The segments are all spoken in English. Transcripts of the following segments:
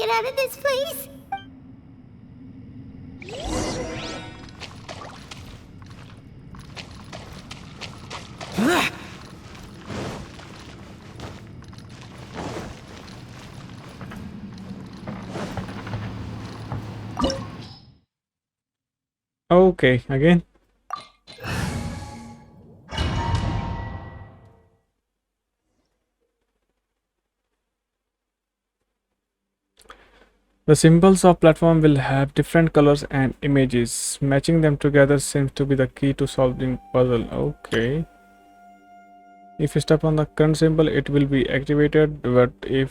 get out of this place? Okay, again. The symbols of platform will have different colors and images. Matching them together seems to be the key to solving puzzle. Okay. If you step on the current symbol, it will be activated, but you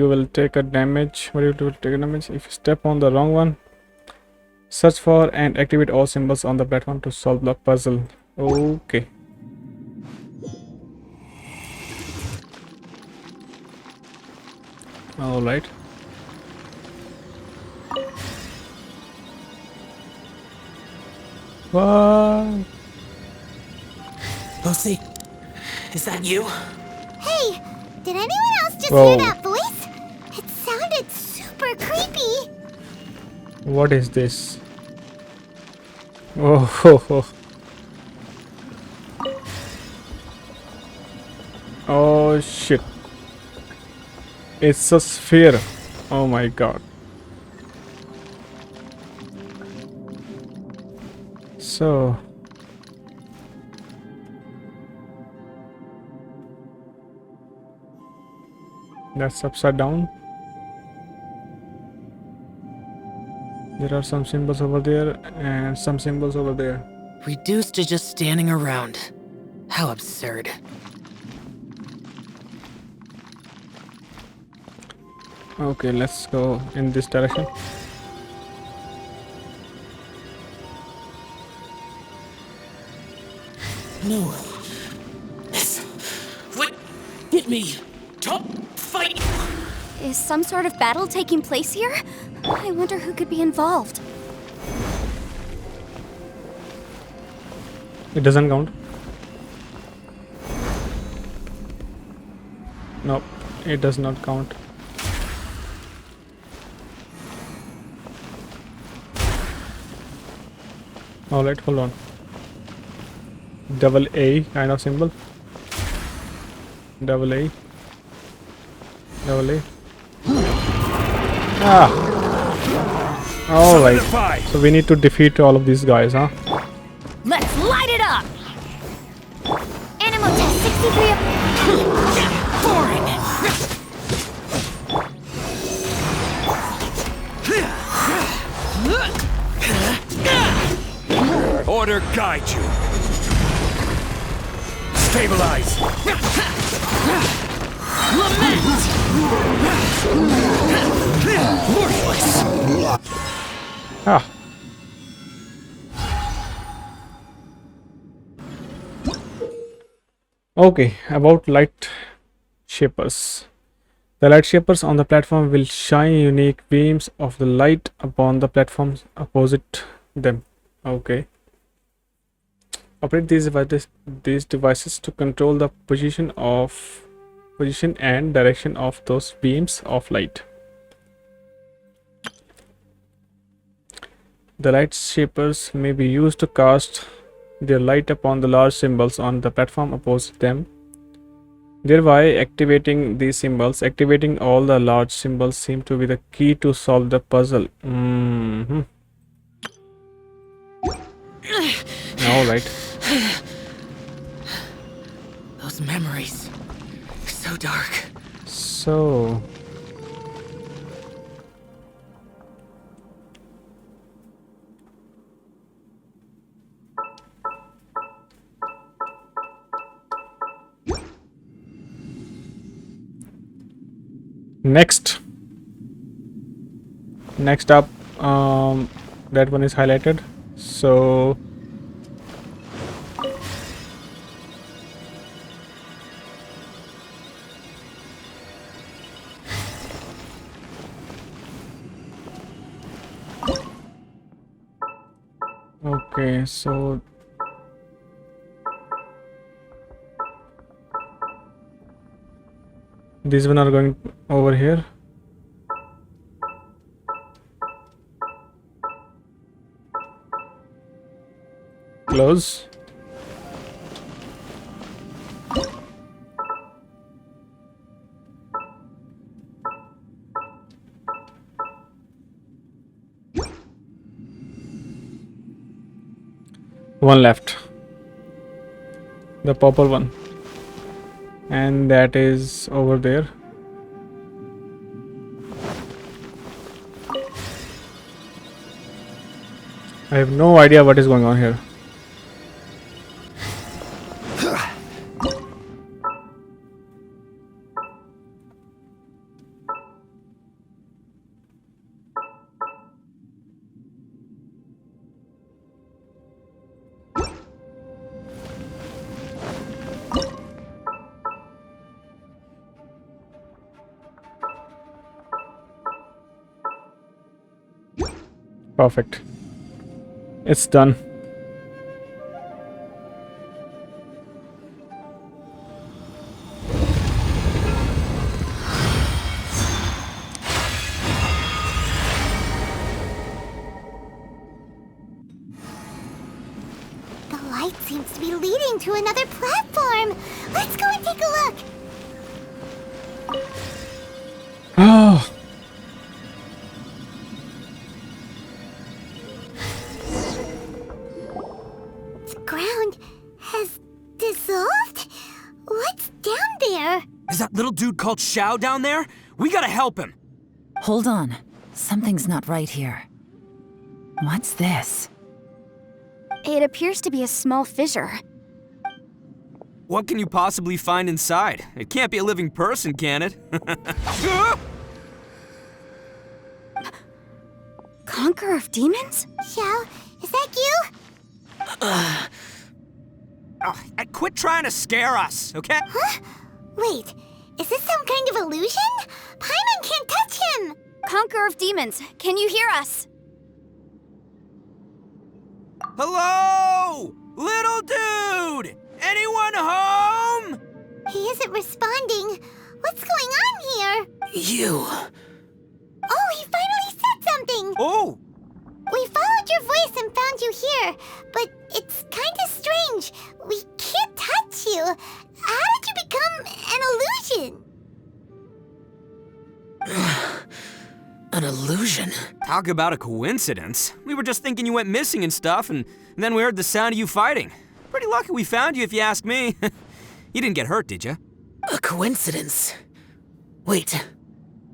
will take a damage. But you will take a damage if you step on the wrong one. Search for and activate all symbols on the platform to solve the puzzle. Okay. All right. What? Bosie, is that you? Hey, did anyone else just Whoa. hear that voice? It sounded super creepy. What is this? Oh, ho, ho. Oh shit. It's a sphere. Oh my god. So that's upside down. There are some symbols over there and some symbols over there. Reduced to just standing around. How absurd. Okay, let's go in this direction. No. This would get me. Don't fight. Is some sort of battle taking place here? I wonder who could be involved. It doesn't count. Nope, it does not count. Alright, hold on. Double A kind of symbol. Double A. Double A. Ah! Alright. So we need to defeat all of these guys, huh? Let's light it up! Animal test 63 Order guide you. Stabilize. Ah. Okay, about light shapers. The light shapers on the platform will shine unique beams of the light upon the platforms opposite them. Okay. Operate these devices to control the position and direction of those beams of light. The light shapers may be used to cast their light upon the large symbols on the platform opposite them, thereby activating these symbols. Activating all the large symbols seem to be the key to solve the puzzle. All right. Those memories. So dark. So next up, that one is highlighted. So okay, so these one are going over here. Close. One left. The purple one. And that is over there. I have no idea what is going on here. Perfect. It's done. The light seems to be leading to another platform. Let's go and take a look. Oh. The ground has dissolved? What's down there? Is that little dude called Xiao down there? We gotta help him. Hold on. Something's not right here. What's this? It appears to be a small fissure. What can you possibly find inside? It can't be a living person, can it? Conqueror of demons? Xiao, is that you? Quit trying to scare us, okay? Huh? Wait, is this some kind of illusion? Paimon can't touch him! Conqueror of demons, can you hear us? Hello? Little dude! Anyone home? He isn't responding. What's going on here? You. Oh, he finally said something! Oh! We followed your voice and found you here, but it's kinda strange. We can't touch you. How did you become an illusion? An illusion? Talk about a coincidence. We were just thinking you went missing and stuff, and then we heard the sound of you fighting. Pretty lucky we found you, if you ask me. You didn't get hurt, did you? A coincidence? Wait.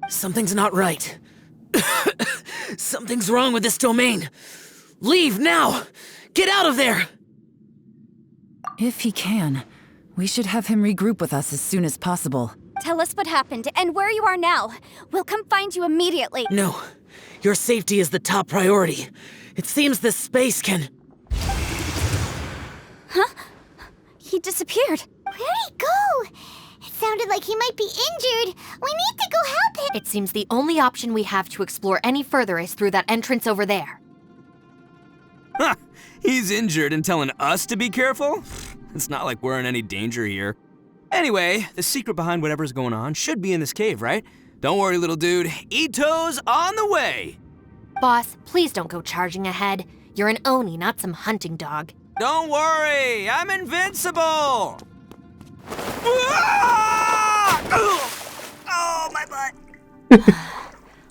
Something's not right. Something's wrong with this domain. Leave now! Get out of there! If he can, we should have him regroup with us as soon as possible. Tell us what happened and where you are now. We'll come find you immediately. No. Your safety is the top priority. It seems this space can... Huh? He disappeared. Where'd he go? It sounded like he might be injured. We need to go help him. It seems the only option we have to explore any further is through that entrance over there. Huh, he's injured and telling us to be careful? It's not like we're in any danger here. Anyway, the secret behind whatever's going on should be in this cave, right? Don't worry, little dude. Ito's on the way! Boss, please don't go charging ahead. You're an Oni, not some hunting dog. Don't worry, I'm invincible! Ah! Oh, my butt!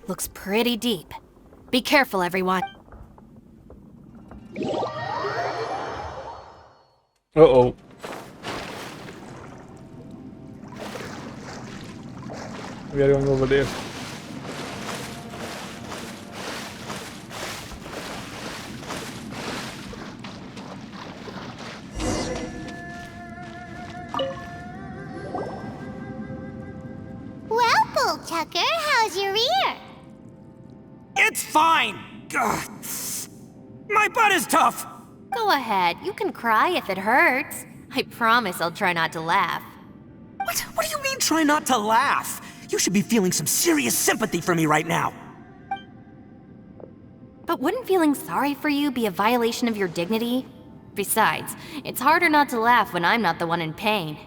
Looks pretty deep. Be careful, everyone. Uh-oh. We are going over there. Well, Bullchucker, how's your ear? It's fine! Ugh. My butt is tough! Go ahead, you can cry if it hurts. I promise I'll try not to laugh. What do you mean try not to laugh? You should be feeling some serious sympathy for me right now. But wouldn't feeling sorry for you be a violation of your dignity? Besides, it's harder not to laugh when I'm not the one in pain.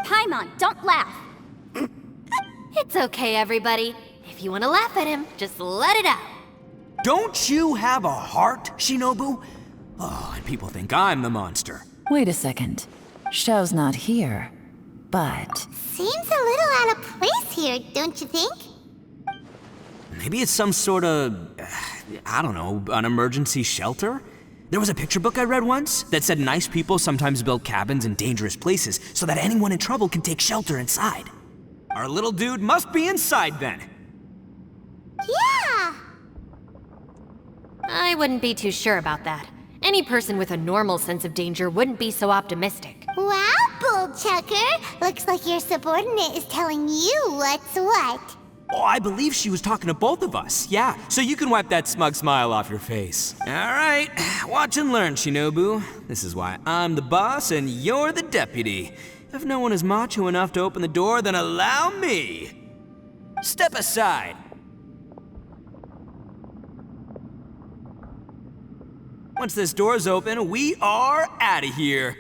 Paimon, don't laugh. It's okay, everybody. If you want to laugh at him, just let it out. Don't you have a heart, Shinobu? Oh, and people think I'm the monster. Wait a second. Xiao's not here, but... Seems a little out of place here, don't you think? Maybe it's some sort of, I don't know, an emergency shelter? There was a picture book I read once that said nice people sometimes build cabins in dangerous places so that anyone in trouble can take shelter inside. Our little dude must be inside then. Yeah! I wouldn't be too sure about that. Any person with a normal sense of danger wouldn't be so optimistic. Wow, Bull Chucker! Looks like your subordinate is telling you what's what. Oh, I believe she was talking to both of us. Yeah, so you can wipe that smug smile off your face. All right, watch and learn, Shinobu. This is why I'm the boss and you're the deputy. If no one is macho enough to open the door, then allow me. Step aside. Once this door's open, we are out of here.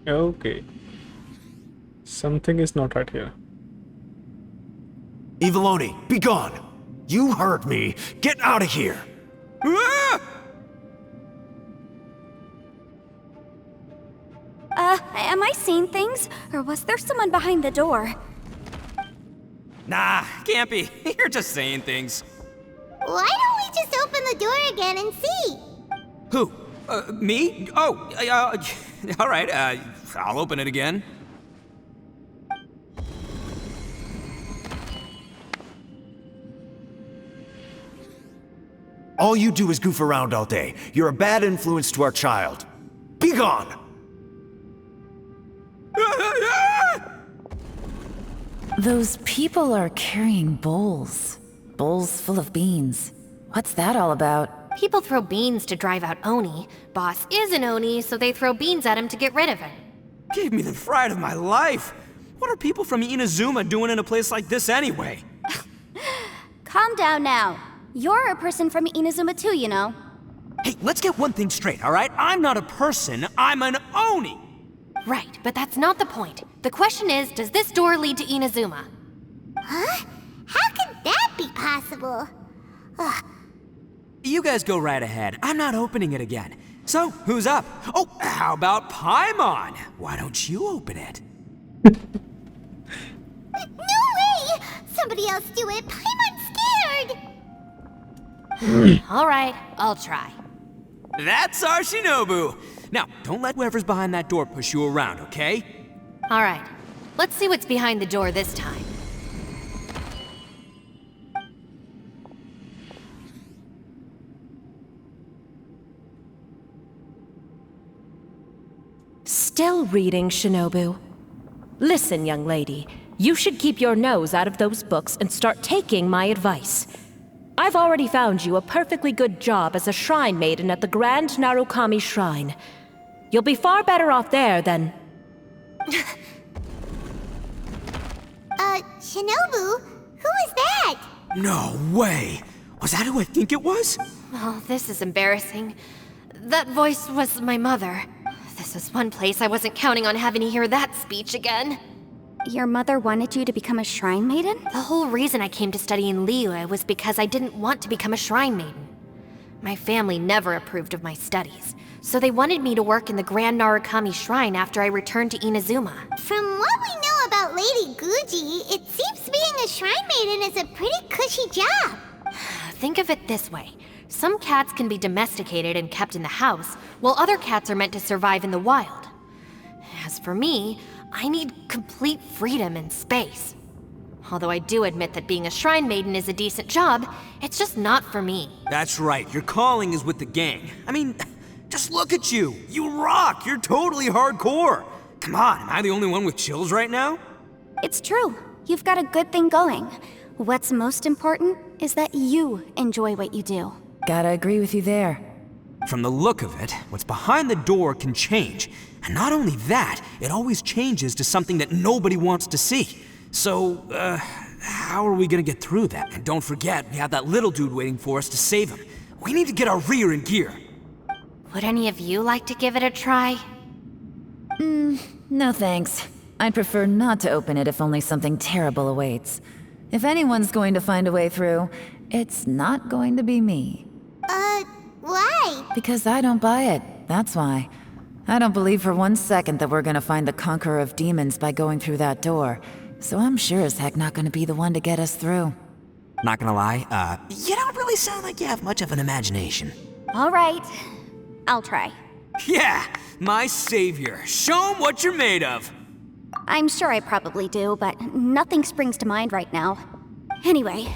Okay. Something is not right here. Eviloni, be gone! You heard me! Get out of here! Ah! Am I seeing things? Or was there someone behind the door? Nah, can't be. You're just saying things. Why don't we just open the door again and see? Who? Me? Oh, all right, I'll open it again. All you do is goof around all day. You're a bad influence to our child. Be gone! Those people are carrying bowls. Bowls full of beans. What's that all about? People throw beans to drive out Oni. Boss is an Oni, so they throw beans at him to get rid of him. Gave me the fright of my life. What are people from Inazuma doing in a place like this anyway? Calm down now. You're a person from Inazuma too, you know. Hey, let's get one thing straight, all right? I'm not a person, I'm an Oni! Right, but that's not the point. The question is, does this door lead to Inazuma? Huh? How could that be possible? Ugh. You guys go right ahead. I'm not opening it again. So, who's up? Oh, how about Paimon? Why don't you open it? No way! Somebody else do it. Paimon's scared! All right, I'll try. That's our Shinobu! Now, don't let whoever's behind that door push you around, okay? All right, let's see what's behind the door this time. Still reading, Shinobu. Listen, young lady. You should keep your nose out of those books and start taking my advice. I've already found you a perfectly good job as a shrine maiden at the Grand Narukami Shrine. You'll be far better off there than... Shinobu? Who is that? No way! Was that who I think it was? Oh, this is embarrassing. That voice was my mother. This was one place I wasn't counting on having to hear that speech again. Your mother wanted you to become a shrine maiden? The whole reason I came to study in Liyue was because I didn't want to become a shrine maiden. My family never approved of my studies, so they wanted me to work in the Grand Narukami Shrine after I returned to Inazuma. From what we know about Lady Guji, it seems being a shrine maiden is a pretty cushy job. Think of it this way. Some cats can be domesticated and kept in the house, while other cats are meant to survive in the wild. As for me, I need complete freedom and space. Although I do admit that being a shrine maiden is a decent job, it's just not for me. That's right, your calling is with the gang. I mean, just look at you. You rock, you're totally hardcore. Come on, am I the only one with chills right now? It's true. You've got a good thing going. What's most important is that you enjoy what you do. Gotta agree with you there. From the look of it, what's behind the door can change. And not only that, it always changes to something that nobody wants to see. So, how are we gonna get through that? And don't forget, we have that little dude waiting for us to save him. We need to get our rear in gear. Would any of you like to give it a try? No thanks. I'd prefer not to open it if only something terrible awaits. If anyone's going to find a way through, it's not going to be me. Why? Because I don't buy it, that's why. I don't believe for 1 second that we're gonna find the Conqueror of Demons by going through that door. So I'm sure as heck not gonna be the one to get us through. Not gonna lie, you don't really sound like you have much of an imagination. All right, I'll try. Yeah, my savior. Show 'em what you're made of. I'm sure I probably do, but nothing springs to mind right now. Anyway,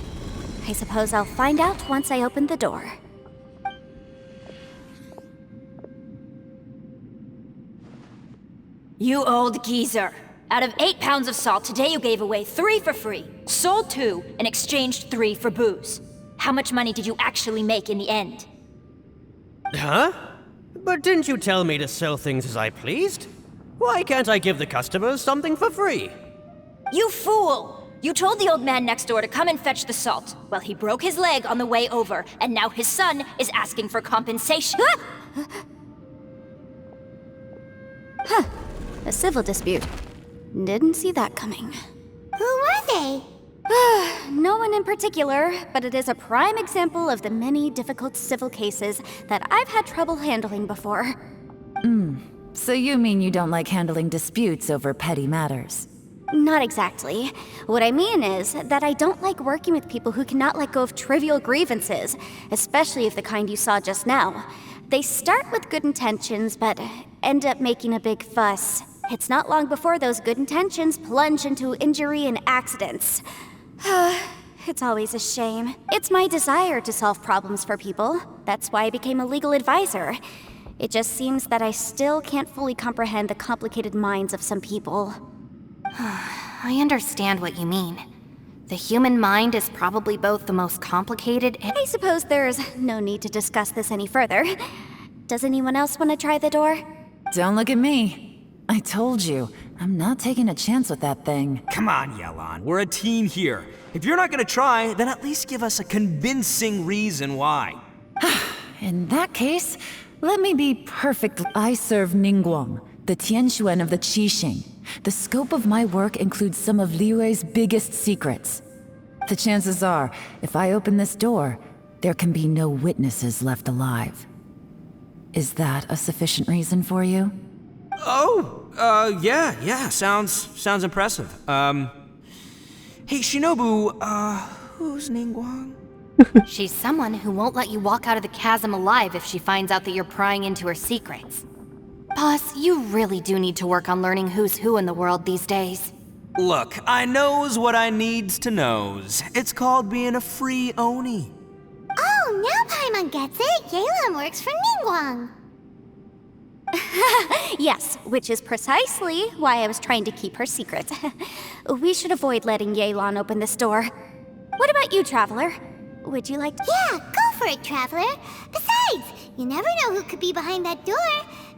I suppose I'll find out once I open the door. You old geezer. Out of 8 pounds of salt, today you gave away 3 for free, sold 2, and exchanged 3 for booze. How much money did you actually make in the end? Huh? But didn't you tell me to sell things as I pleased? Why can't I give the customers something for free? You fool! You told the old man next door to come and fetch the salt. Well, he broke his leg on the way over, and now his son is asking for compensation. A civil dispute. Didn't see that coming. Who were they? No one in particular, but it is a prime example of the many difficult civil cases that I've had trouble handling before. So you mean you don't like handling disputes over petty matters? Not exactly. What I mean is that I don't like working with people who cannot let go of trivial grievances, especially of the kind you saw just now. They start with good intentions, but end up making a big fuss. It's not long before those good intentions plunge into injury and accidents. It's always a shame. It's my desire to solve problems for people. That's why I became a legal advisor. It just seems that I still can't fully comprehend the complicated minds of some people. I understand what you mean. The human mind is probably both the most complicated and... I suppose there's no need to discuss this any further. Does anyone else want to try the door? Don't look at me. I told you, I'm not taking a chance with that thing. Come on, Yelan, we're a team here. If you're not gonna try, then at least give us a convincing reason why. In that case, let me be perfect. I serve Ningguang, the Tianxuan of the Qixing. The scope of my work includes some of Liyue's biggest secrets. The chances are, if I open this door, there can be no witnesses left alive. Is that a sufficient reason for you? Yeah, sounds impressive. Hey, Shinobu, who's Ningguang? She's someone who won't let you walk out of the chasm alive if she finds out that you're prying into her secrets. Boss, you really do need to work on learning who's who in the world these days. Look, I knows what I needs to knows. It's called being a free Oni. Oh, now Paimon gets it. Yelan works for Ningguang. Yes, which is precisely why I was trying to keep her secret. We should avoid letting Yelan open this door. What about you, Traveler? Would you like to— Yeah, go for it, Traveler. Besides, you never know who could be behind that door.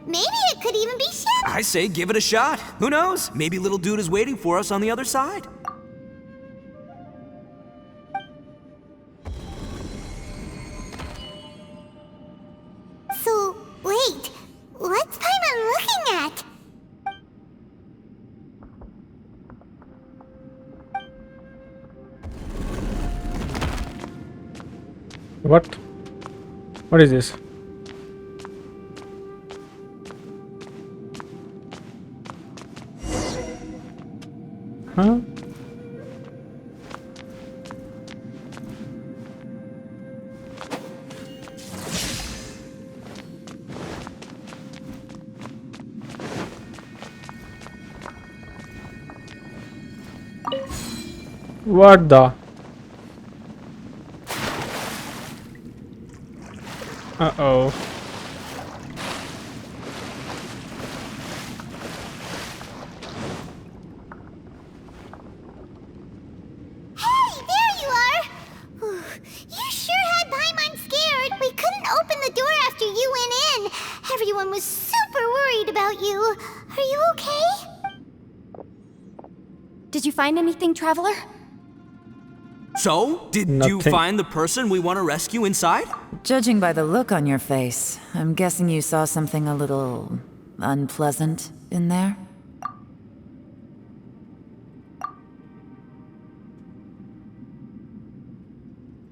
Maybe it could even be Xiao. I say give it a shot. Who knows? Maybe little dude is waiting for us on the other side. So, wait. What's Paimon looking at? What? What is this? Huh? What the? Uh-oh. Hey, there you are! You sure had Paimon scared. We couldn't open the door after you went Everyone was super worried about you. Are you okay? Did you find anything, Traveler? So, did you Nothing. find the person we want to rescue inside? Judging by the look on your face, I'm guessing you saw something a little unpleasant in there?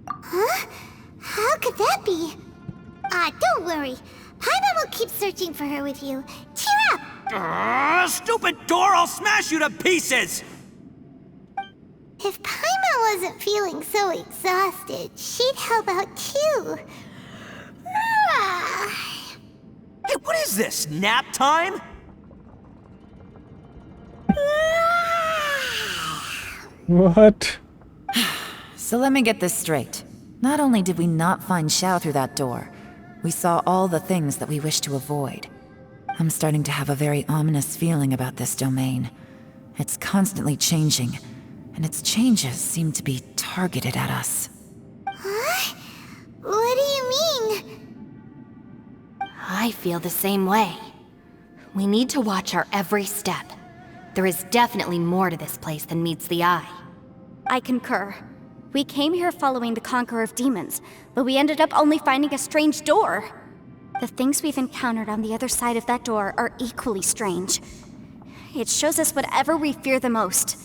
Huh? How could that be? Don't worry. Paimon will keep searching for her with you. Cheer up! Stupid door! I'll smash you to pieces! If Paimon wasn't feeling so exhausted, she'd help out too. Hey, what is this? Nap time? What? So let me get this straight. Not only did we not find Xiao through that door, we saw all the things that we wish to avoid. I'm starting to have a very ominous feeling about this domain. It's constantly changing, and its changes seem to be targeted at us. Huh? What do you mean? I feel the same way. We need to watch our every step. There is definitely more to this place than meets the eye. I concur. We came here following the Conqueror of Demons, but we ended up only finding a strange door. The things we've encountered on the other side of that door are equally strange. It shows us whatever we fear the most.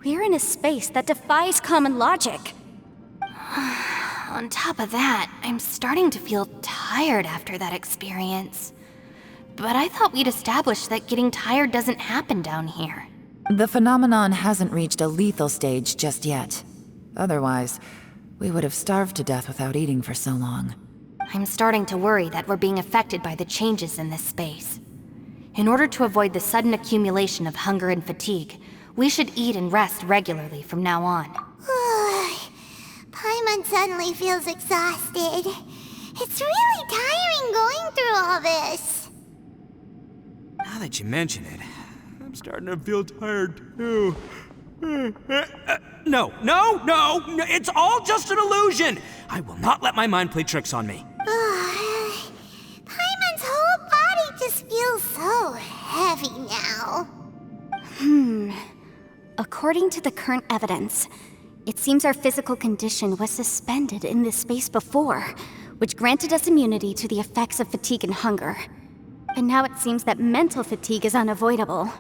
We're in a space that defies common logic. On top of that, I'm starting to feel tired after that experience. But I thought we'd established that getting tired doesn't happen down here. The phenomenon hasn't reached a lethal stage just yet. Otherwise, we would have starved to death without eating for so long. I'm starting to worry that we're being affected by the changes in this space. In order to avoid the sudden accumulation of hunger and fatigue, we should eat and rest regularly from now on. Paimon suddenly feels exhausted. It's really tiring going through all this. Now that you mention it, I'm starting to feel tired too. No, it's all just an illusion! I will not let my mind play tricks on me. Paimon's whole body just feels so heavy now. According to the current evidence, it seems our physical condition was suspended in this space before, which granted us immunity to the effects of fatigue and hunger. And now it seems that mental fatigue is unavoidable.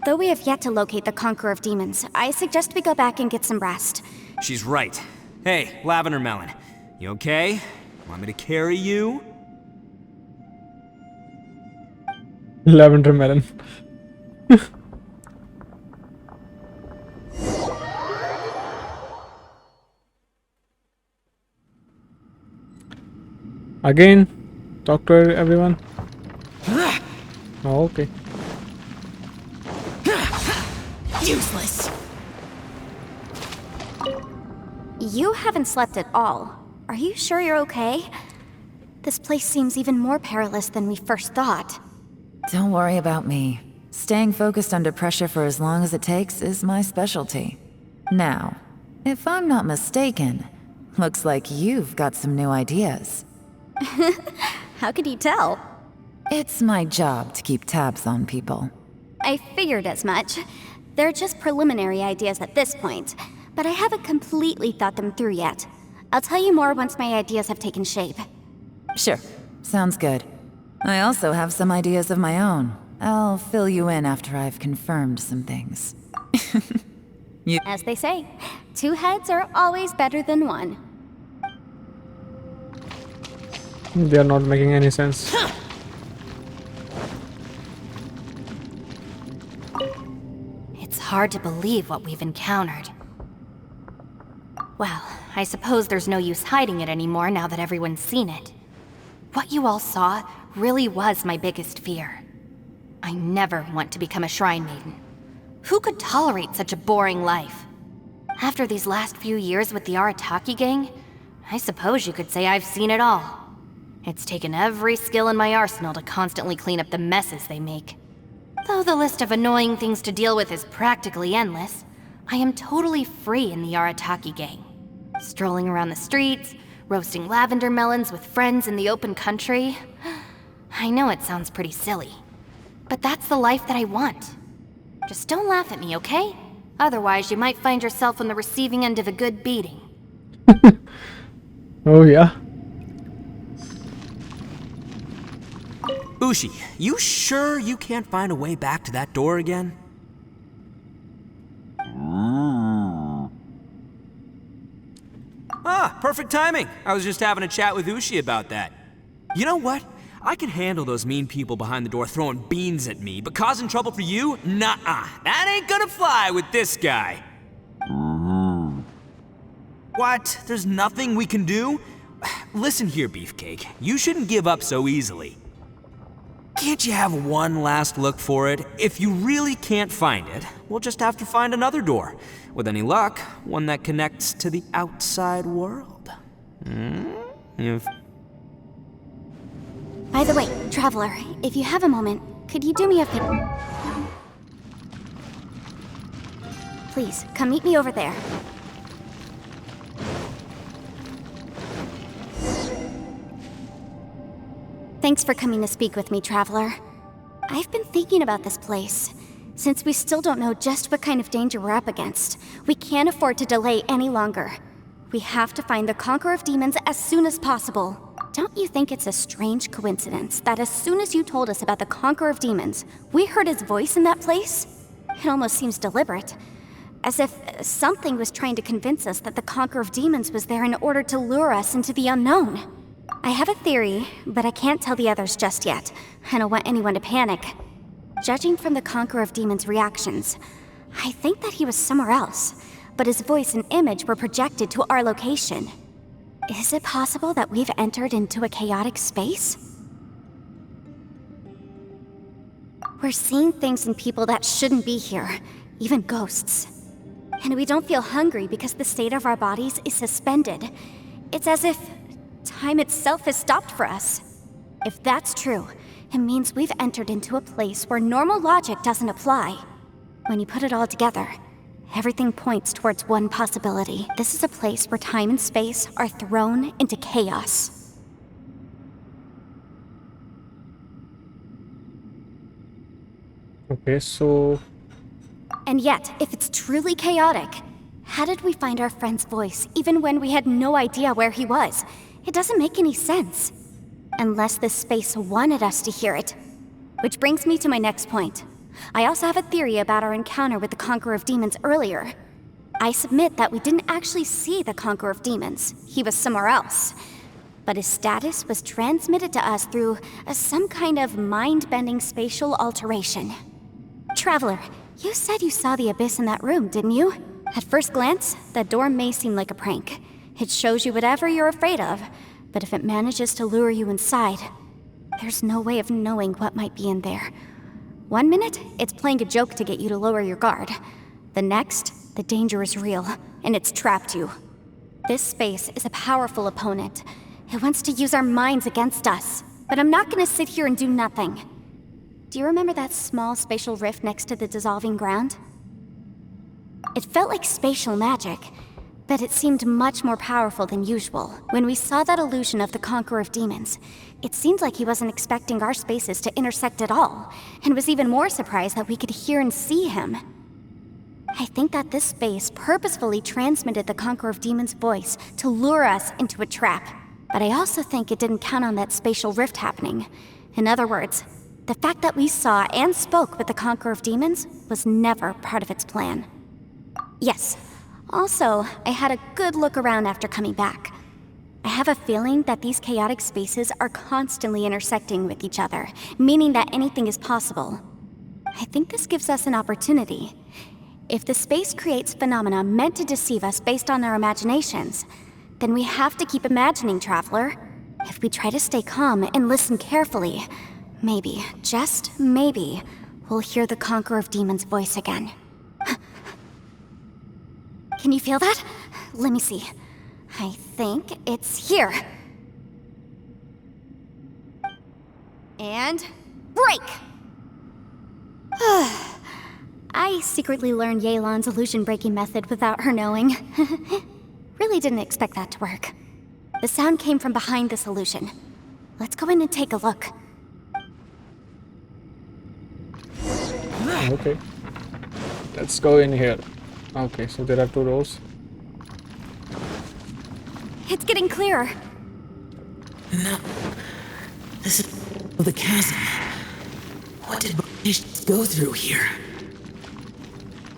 Though we have yet to locate the Conqueror of Demons, I suggest we go back and get some rest. She's right. Hey, Lavender Melon, you okay? Want me to carry you? Lavender melon. Again, talk to everyone. Oh, okay. Useless! You haven't slept at all. Are you sure you're okay? This place seems even more perilous than we first thought. Don't worry about me. Staying focused under pressure for as long as it takes is my specialty. Now, if I'm not mistaken, looks like you've got some new ideas. How could you tell? It's my job to keep tabs on people. I figured as much. They're just preliminary ideas at this point, but I haven't completely thought them through yet. I'll tell you more once my ideas have taken shape. Sure, sounds good. I also have some ideas of my own. I'll fill you in after I've confirmed some things. As they say, two heads are always better than one. They are not making any sense. It's hard to believe what we've encountered. Well, I suppose there's no use hiding it anymore now that everyone's seen it. What you all saw really was my biggest fear. I never want to become a shrine maiden. Who could tolerate such a boring life? After these last few years with the Arataki gang, I suppose you could say I've seen it all. It's taken every skill in my arsenal to constantly clean up the messes they make. Though the list of annoying things to deal with is practically endless, I am totally free in the Arataki gang. Strolling around the streets, roasting lavender melons with friends in the open country. I know it sounds pretty silly, but that's the life that I want. Just don't laugh at me, okay? Otherwise, you might find yourself on the receiving end of a good beating. Oh yeah. Ushi, you sure you can't find a way back to that door again? Ah, perfect timing. I was just having a chat with Ushi about that. You know what? I can handle those mean people behind the door throwing beans at me, but causing trouble for you? Nuh-uh. That ain't gonna fly with this guy. What? There's nothing we can do? Listen here, Beefcake. You shouldn't give up so easily. Can't you have one last look for it? If you really can't find it, we'll just have to find another door. With any luck, one that connects to the outside world. By the way, Traveler, if you have a moment, could you do me a favor? Please, come meet me over there. Thanks for coming to speak with me, Traveler. I've been thinking about this place. Since we still don't know just what kind of danger we're up against, we can't afford to delay any longer. We have to find the Conqueror of Demons as soon as possible. Don't you think it's a strange coincidence that as soon as you told us about the Conqueror of Demons, we heard his voice in that place? It almost seems deliberate. As if something was trying to convince us that the Conqueror of Demons was there in order to lure us into the unknown. I have a theory, but I can't tell the others just yet. I don't want anyone to panic. Judging from the Conqueror of Demons' reactions, I think that he was somewhere else, but his voice and image were projected to our location. Is it possible that we've entered into a chaotic space? We're seeing things in people that shouldn't be here, even ghosts. And we don't feel hungry because the state of our bodies is suspended. It's as if time itself has stopped for us. If that's true, it means we've entered into a place where normal logic doesn't apply. When you put it all together, everything points towards one possibility. This is a place where time and space are thrown into chaos. Okay, so... And yet, if it's truly chaotic, how did we find our friend's voice even when we had no idea where he was? It doesn't make any sense. Unless this space wanted us to hear it. Which brings me to my next point. I also have a theory about our encounter with the Conqueror of Demons earlier. I submit that we didn't actually see the Conqueror of Demons. He was somewhere else. But his status was transmitted to us through some kind of mind-bending spatial alteration. Traveler, you said you saw the abyss in that room, didn't you? At first glance, that door may seem like a prank. It shows you whatever you're afraid of, but if it manages to lure you inside, there's no way of knowing what might be in there. One minute, it's playing a joke to get you to lower your guard. The next, the danger is real, and it's trapped you. This space is a powerful opponent. It wants to use our minds against us, but I'm not gonna sit here and do nothing. Do you remember that small spatial rift next to the dissolving ground? It felt like spatial magic, but it seemed much more powerful than usual. When we saw that illusion of the Conqueror of Demons, it seemed like he wasn't expecting our spaces to intersect at all, and was even more surprised that we could hear and see him. I think that this space purposefully transmitted the Conqueror of Demons' voice to lure us into a trap. But I also think it didn't count on that spatial rift happening. In other words, the fact that we saw and spoke with the Conqueror of Demons was never part of its plan. Yes. Also, I had a good look around after coming back. I have a feeling that these chaotic spaces are constantly intersecting with each other, meaning that anything is possible. I think this gives us an opportunity. If the space creates phenomena meant to deceive us based on our imaginations, then we have to keep imagining, Traveler. If we try to stay calm and listen carefully, maybe, just maybe, we'll hear the Conqueror of Demons' voice again. Can you feel that? Let me see. I think it's here. And break! I secretly learned Yelan's illusion-breaking method without her knowing. Really didn't expect that to work. The sound came from behind this illusion. Let's go in and take a look. Okay. Let's go in here. Okay, so there are 2 doors. It's getting clearer. No. This is the chasm. What did Bosacius go through here?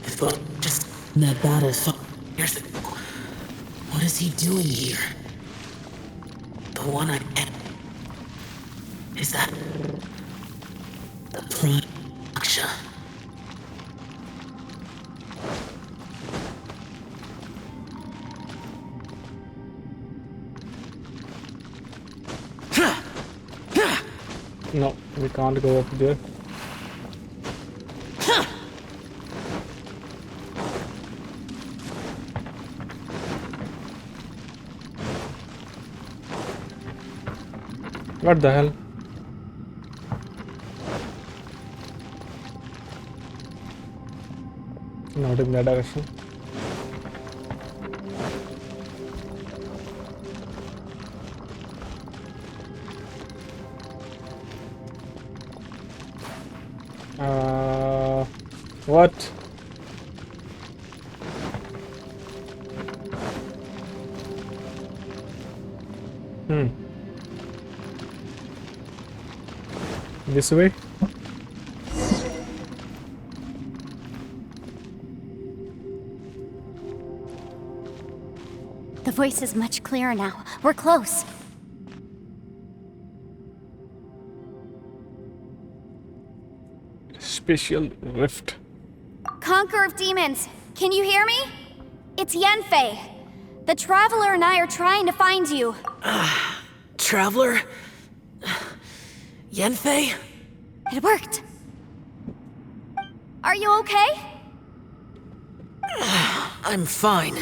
If just in that battle years ago, what is he doing here? The one I met. Is that the prime Yaksha? No, we can't go up there. What the hell? Not in that direction. What? This way? The voice is much clearer now. We're close. Special rift. Conqueror of demons, can you hear me? It's Yanfei. The Traveler and I are trying to find you. Traveler? Yanfei? It worked. Are you okay? I'm fine.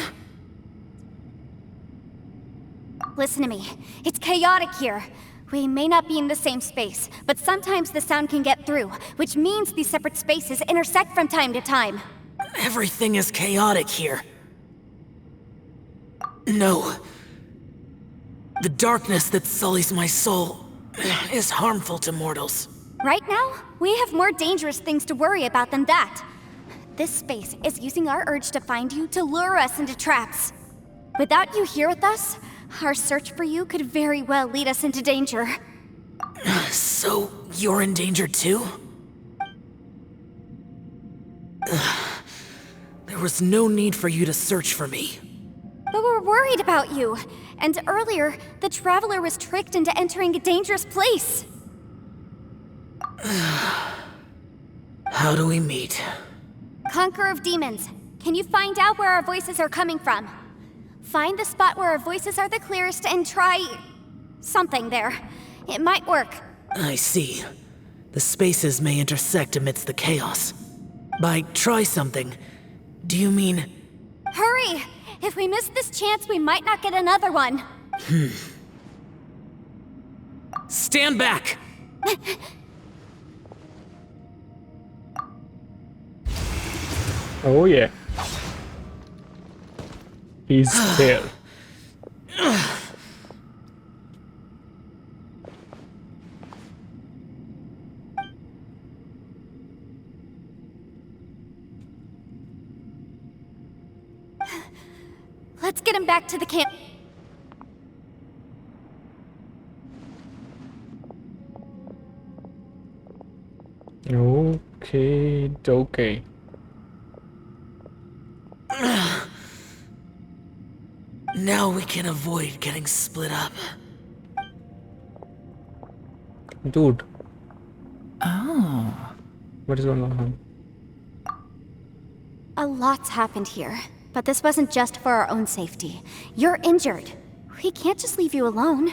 Listen to me. It's chaotic here. We may not be in the same space, but sometimes the sound can get through, which means these separate spaces intersect from time to time. Everything is chaotic here. No. The darkness that sullies my soul is harmful to mortals. Right now, we have more dangerous things to worry about than that. This space is using our urge to find you to lure us into traps. Without you here with us, our search for you could very well lead us into danger. So, you're in danger too? There was no need for you to search for me. But we're worried about you. And earlier, the Traveler was tricked into entering a dangerous place. How do we meet? Conqueror of demons, can you find out where our voices are coming from? Find the spot where our voices are the clearest and try... something there. It might work. I see. The spaces may intersect amidst the chaos. By try something, do you mean... Hurry! If we miss this chance, we might not get another one. Stand back! Oh yeah. He's there. Let's get him back to the camp. Okay. Now we can avoid getting split up. Dude, Oh. what is going on? A lot's happened here, but this wasn't just for our own safety. You're injured. We can't just leave you alone.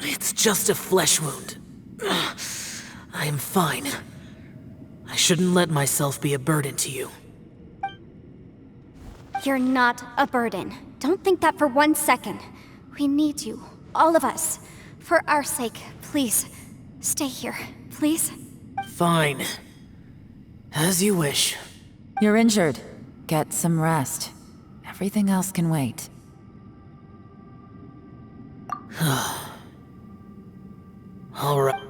It's just a flesh wound. I am fine. I shouldn't let myself be a burden to you. You're not a burden. Don't think that for 1 second. We need you, all of us. For our sake, please, stay here, please. Fine. As you wish. You're injured. Get some rest. Everything else can wait. All right.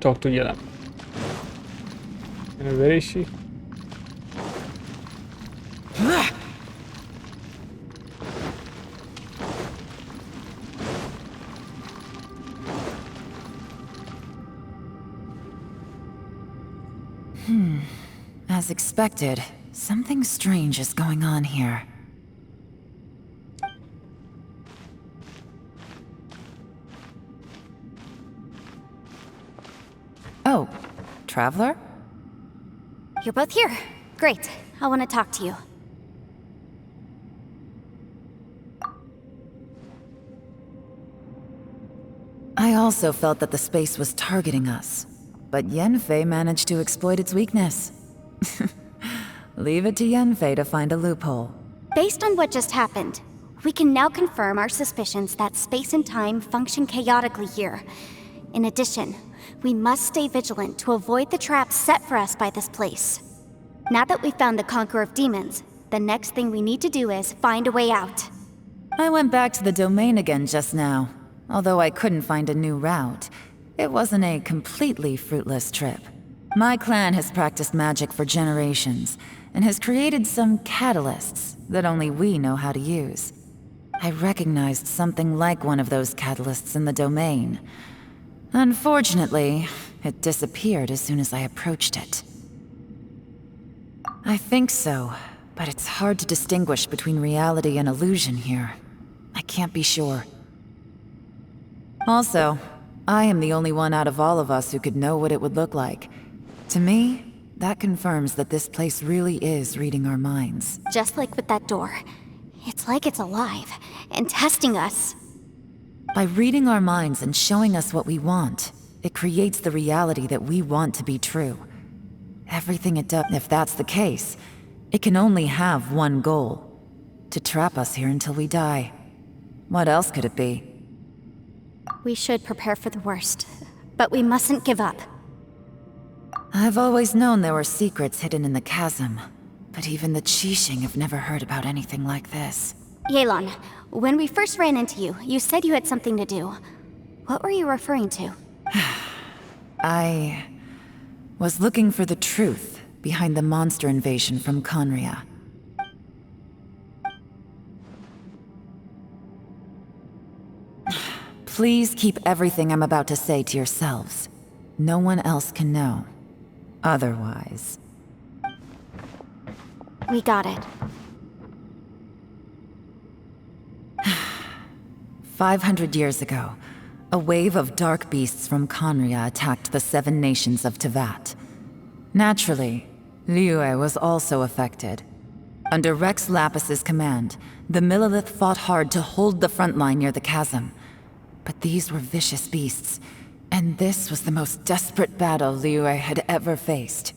talk to Yela. And where is she? As expected, something strange is going on here. Oh, Traveler? You're both here. Great. I want to talk to you. I also felt that the space was targeting us, but Yanfei managed to exploit its weakness. Leave it to Yanfei to find a loophole. Based on what just happened, we can now confirm our suspicions that space and time function chaotically here. In addition, we must stay vigilant to avoid the traps set for us by this place. Now that we've found the Conqueror of Demons, the next thing we need to do is find a way out. I went back to the domain again just now. Although I couldn't find a new route, it wasn't a completely fruitless trip. My clan has practiced magic for generations, and has created some catalysts that only we know how to use. I recognized something like one of those catalysts in the domain. Unfortunately, it disappeared as soon as I approached it. I think so, but it's hard to distinguish between reality and illusion here. I can't be sure. Also, I am the only one out of all of us who could know what it would look like. To me, that confirms that this place really is reading our minds. Just like with that door. It's like it's alive, and testing us. By reading our minds and showing us what we want, it creates the reality that we want to be true. Everything it does, if that's the case, it can only have one goal. To trap us here until we die. What else could it be? We should prepare for the worst, but we mustn't give up. I've always known there were secrets hidden in the chasm, but even the Qixing have never heard about anything like this. Yelan, when we first ran into you, you said you had something to do. What were you referring to? I was looking for the truth behind the monster invasion from Conria. Please keep everything I'm about to say to yourselves. No one else can know. Otherwise... We got it. 500 years ago, a wave of dark beasts from Conria attacked the 7 nations of Tevat. Naturally, Liyue was also affected. Under Rex Lapis's command, the Millelith fought hard to hold the front line near the chasm. But these were vicious beasts, and this was the most desperate battle Liyue had ever faced.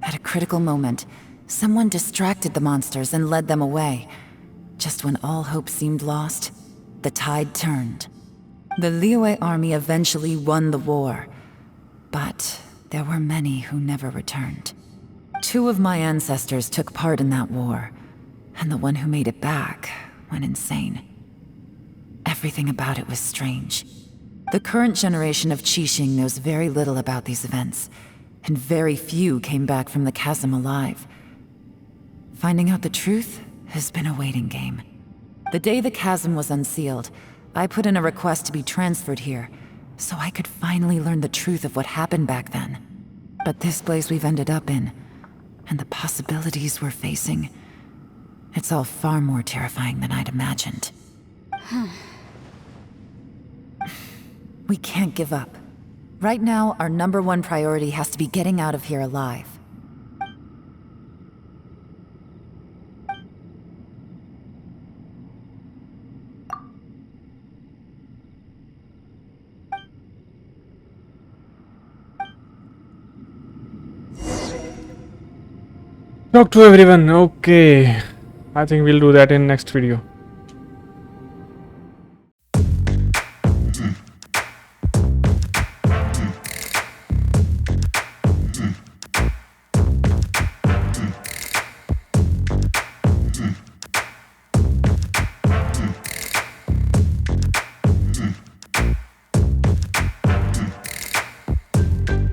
At a critical moment, someone distracted the monsters and led them away. Just when all hope seemed lost, the tide turned. The Liyue army eventually won the war, but there were many who never returned. 2 of my ancestors took part in that war, and the one who made it back went insane. Everything about it was strange. The current generation of Qixing knows very little about these events, and very few came back from the chasm alive. Finding out the truth has been a waiting game. The day the chasm was unsealed, I put in a request to be transferred here, so I could finally learn the truth of what happened back then. But this place we've ended up in, and the possibilities we're facing, it's all far more terrifying than I'd imagined. We can't give up. Right now, our #1 priority has to be getting out of here alive. Talk to everyone. Okay, I think we'll do that in next video.